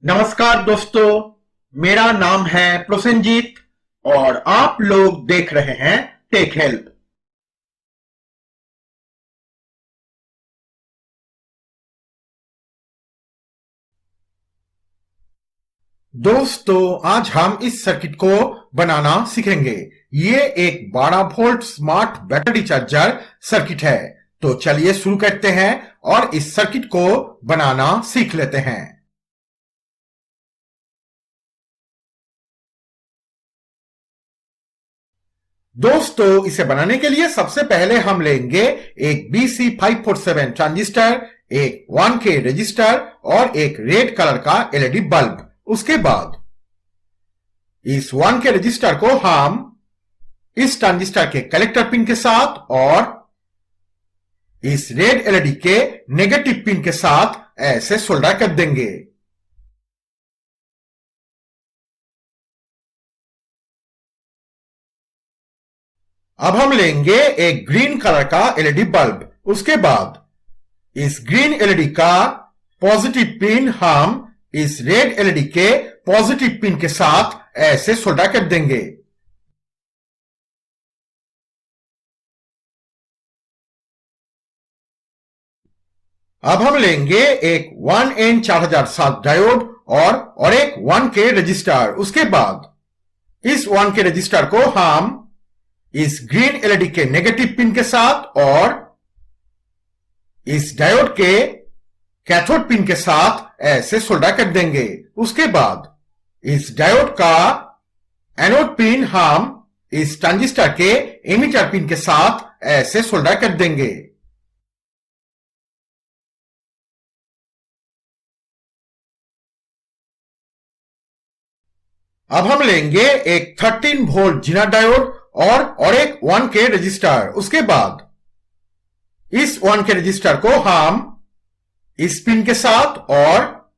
नमस्कार दोस्तों, मेरा नाम है प्रोसेनजीत और आप लोग देख रहे हैं टेक हेल्प। दोस्तों, आज हम इस सर्किट को बनाना सीखेंगे। ये एक 12 volt smart battery charger circuit है। तो चलिए शुरू करते हैं और इस सर्किट को बनाना सीख लेते हैं। दोस्तों, इसे बनाने के लिए सबसे पहले हम लेंगे एक BC547 ट्रांजिस्टर, एक 1K रजिस्टर और एक रेड कलर का एलईडी बल्ब। उसके बाद इस 1K रजिस्टर को हम इस ट्रांजिस्टर के कलेक्टर पिन के साथ और इस रेड एलईडी के नेगेटिव पिन के साथ ऐसे सोल्डर कर देंगे। अब हम लेंगे एक ग्रीन कलर का एलईडी बल्ब। उसके बाद इस ग्रीन एलईडी का पॉजिटिव पिन हम इस रेड एलईडी के पॉजिटिव पिन के साथ ऐसे सोल्डर कर देंगे। अब हम लेंगे एक 1N4007 डायोड और एक 1K रजिस्टर। उसके बाद इस 1K रजिस्टर को हम इस ग्रीन एलईडी के नेगेटिव पिन के साथ और इस डायोड के कैथोड पिन के साथ ऐसे सोल्डर कर देंगे। उसके बाद इस डायोड का एनोड पिन हम इस ट्रांजिस्टर के एमिटर पिन के साथ ऐसे सोल्डर कर देंगे। अब हम लेंगे एक 13 वोल्ट जीना डायोड और एक 1K रजिस्टर। उसके बाद इस 1K रजिस्टर को हम इस पिन के साथ और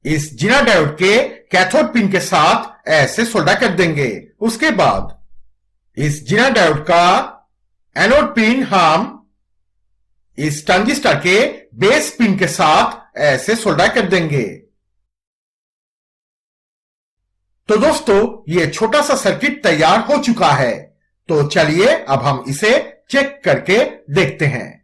इस जीना डायोड के कैथोड पिन के साथ ऐसे सोल्डर कर देंगे। उसके बाद इस जीना डायोड का एनोड पिन हम इस ट्रांजिस्टर के बेस पिन के साथ ऐसे सोल्डर कर देंगे। तो दोस्तों, ये छोटा सा सर्किट तैयार हो चुका है। तो चलिए अब हम इसे चेक करके देखते हैं।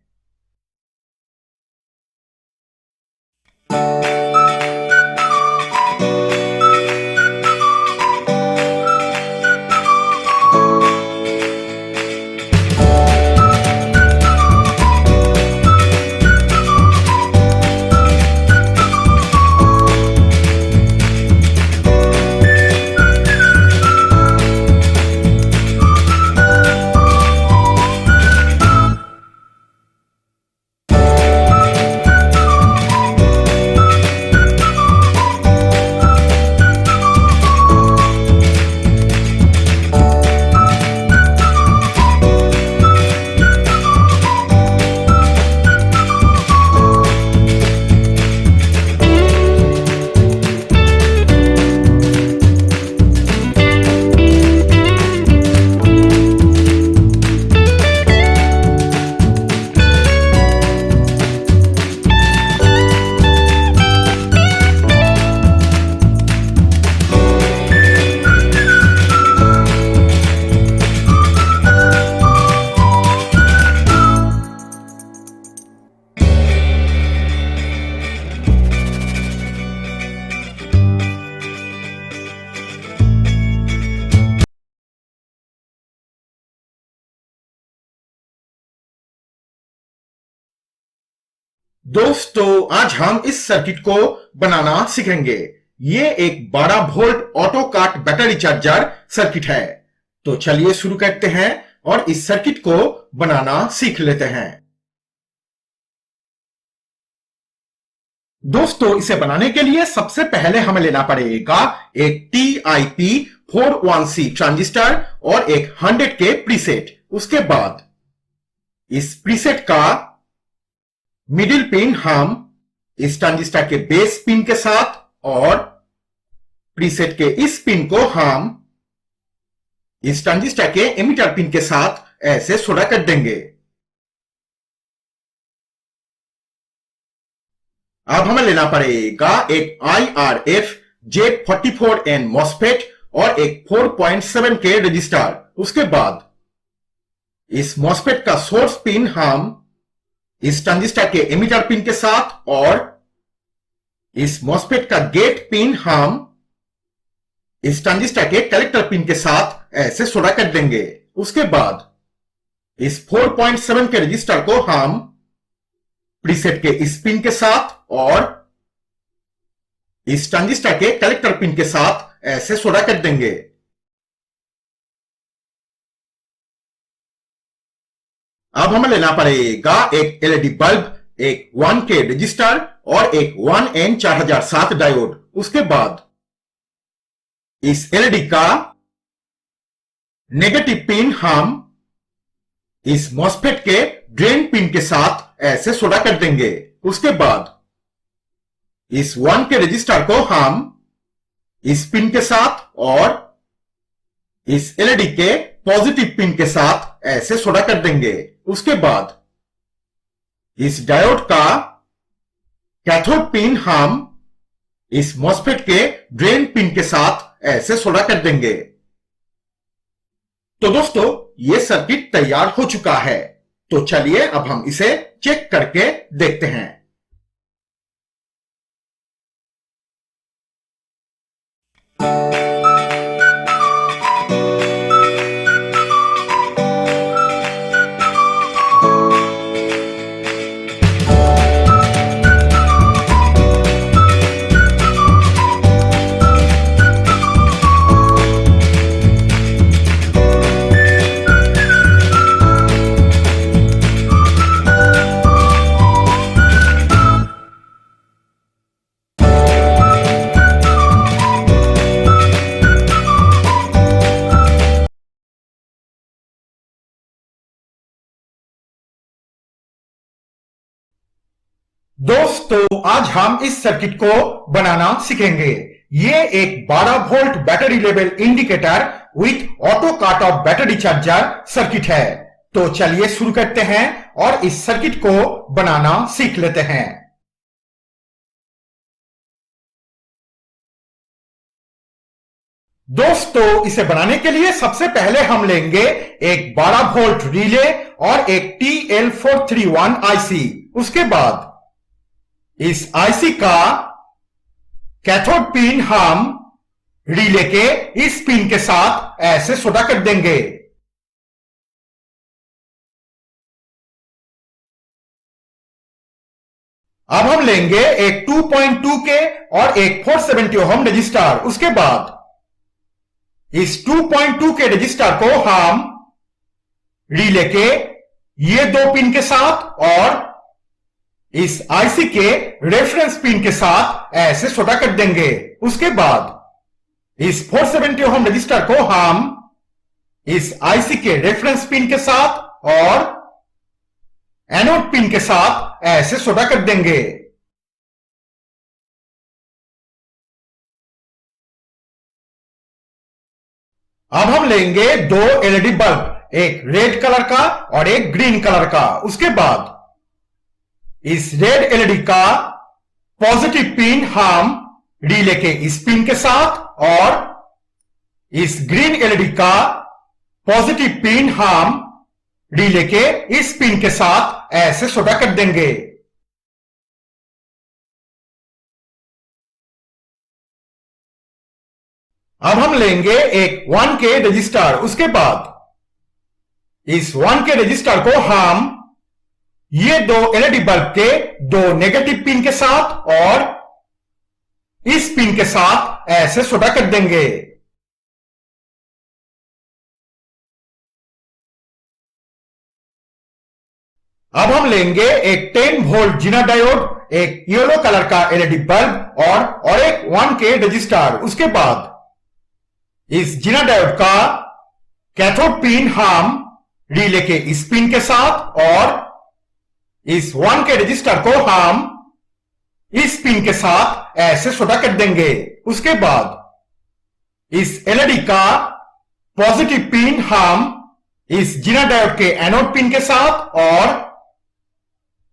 दोस्तों, आज हम इस सर्किट को बनाना सीखेंगे। ये एक 12 वोल्ट ऑटो काट बैटरी चार्जर सर्किट है। तो चलिए शुरू करते हैं और इस सर्किट को बनाना सीख लेते हैं। दोस्तों, इसे बनाने के लिए सबसे पहले हमें लेना पड़ेगा एक TIP41C ट्रांजिस्टर और एक 100K प्रीसेट। उसके बाद इस प्रीसेट का मिडिल पिन हम इस ट्रांजिस्टर के बेस पिन के साथ और प्रीसेट के इस पिन को हम इस ट्रांजिस्टर के एमिटर पिन के साथ ऐसे सोल्डर कर देंगे। अब हमें लेना पड़ेगा एक IRF J44N MOSFET और एक 4.7K रजिस्टर। उसके बाद इस MOSFET का सोर्स पिन हम इस ट्रांजिस्टर के एमिटर पिन के साथ और इस MOSFET का गेट पिन हम इस ट्रांजिस्टर के कलेक्टर पिन के साथ ऐसे सोल्डर कर देंगे। उसके बाद इस 4.7 के रजिस्टर को हम प्रीसेट के इस पिन के साथ और इस ट्रांजिस्टर के कलेक्टर पिन के साथ ऐसे सोल्डर कर देंगे। अब हमें लेना पड़ेगा एक एलईडी बल्ब, एक 1K रजिस्टर और एक 1N4007 डायोड। उसके बाद इस एलईडी का नेगेटिव पिन हम इस MOSFET के ड्रेन पिन के साथ ऐसे सोल्डर कर देंगे। उसके बाद इस 1K रजिस्टर को हम इस पिन के साथ और इस एलईडी के पॉजिटिव पिन के साथ ऐसे सोल्डर कर देंगे। उसके बाद इस डायोड का कैथोड पिन हम इस MOSFET के ड्रेन पिन के साथ ऐसे सोल्डर कर देंगे। तो दोस्तों, ये सर्किट तैयार हो चुका है। तो चलिए अब हम इसे चेक करके देखते हैं। दोस्तों, आज हम इस सर्किट को बनाना सीखेंगे। ये एक 12 volt battery level indicator with auto cut off battery charger circuit है। तो चलिए शुरू करते हैं और इस सर्किट को बनाना सीख लेते हैं। दोस्तों, इसे बनाने के लिए सबसे पहले हम लेंगे एक 12 वोल्ट रिले और एक TL431 आईसी। उसके बाद इस आईसी का कैथोड पिन हम रिले के इस पिन के साथ ऐसे सोल्डर कर देंगे। अब हम लेंगे एक 2.2K और एक 470 ओहम रजिस्टर। उसके बाद इस 2.2K रजिस्टर को हम रिले के ये दो पिन के साथ और इस आईसी के रेफरेंस पिन के साथ ऐसे सोल्डर कर देंगे। उसके बाद इस 470 ओहम रजिस्टर को हम इस आईसी के रेफरेंस पिन के साथ और एनोड पिन के साथ ऐसे सोल्डर कर देंगे। अब हम लेंगे दो एलईडी बल्ब, एक रेड कलर का और एक ग्रीन कलर का। उसके बाद इस रेड एलईडी का पॉजिटिव पिन हम रिले के इस पिन के साथ और इस ग्रीन एलईडी का पॉजिटिव पिन हम रिले के इस पिन के साथ ऐसे सोल्डर कर देंगे। अब हम लेंगे एक 1K रजिस्टर। उसके बाद इस 1K रजिस्टर को हम ये दो एलईडी बल्ब के दो नेगेटिव पिन के साथ और इस पिन के साथ ऐसे सोल्डर कर देंगे। अब हम लेंगे एक 10 वोल्ट जीना डायोड, एक येलो कलर का एलईडी बल्ब और एक 1K रजिस्टर। उसके बाद इस जीना डायोड का कैथोड पिन हम रिले के इस पिन के साथ और इस 1K रजिस्टर को हम इस पिन के साथ ऐसे सोल्डर कर देंगे। उसके बाद इस एलईडी का पॉजिटिव पिन हम इस जीना डायोड के एनोड पिन के साथ और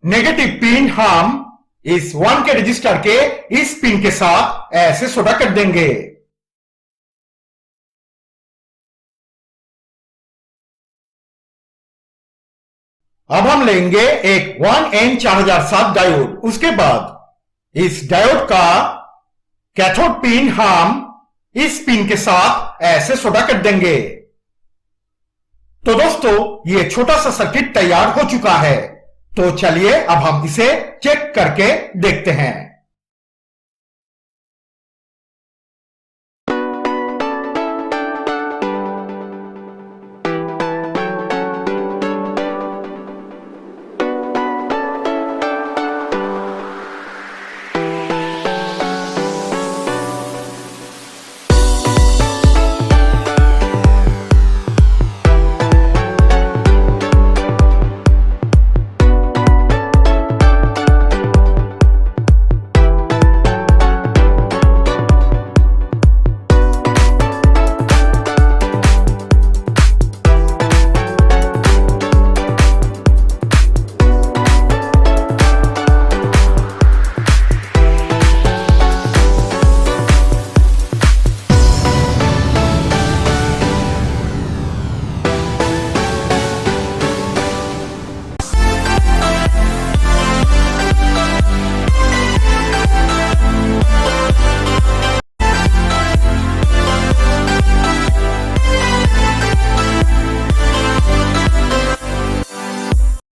नेगेटिव पिन हम इस 1K रजिस्टर के इस पिन के साथ ऐसे सोल्डर कर देंगे। अब हम लेंगे एक 1N4007 डायोड। उसके बाद इस डायोड का कैथोड पिन हम इस पिन के साथ ऐसे सोल्डर कर देंगे। तो दोस्तों, ये छोटा सा सर्किट तैयार हो चुका है। तो चलिए अब हम इसे चेक करके देखते हैं।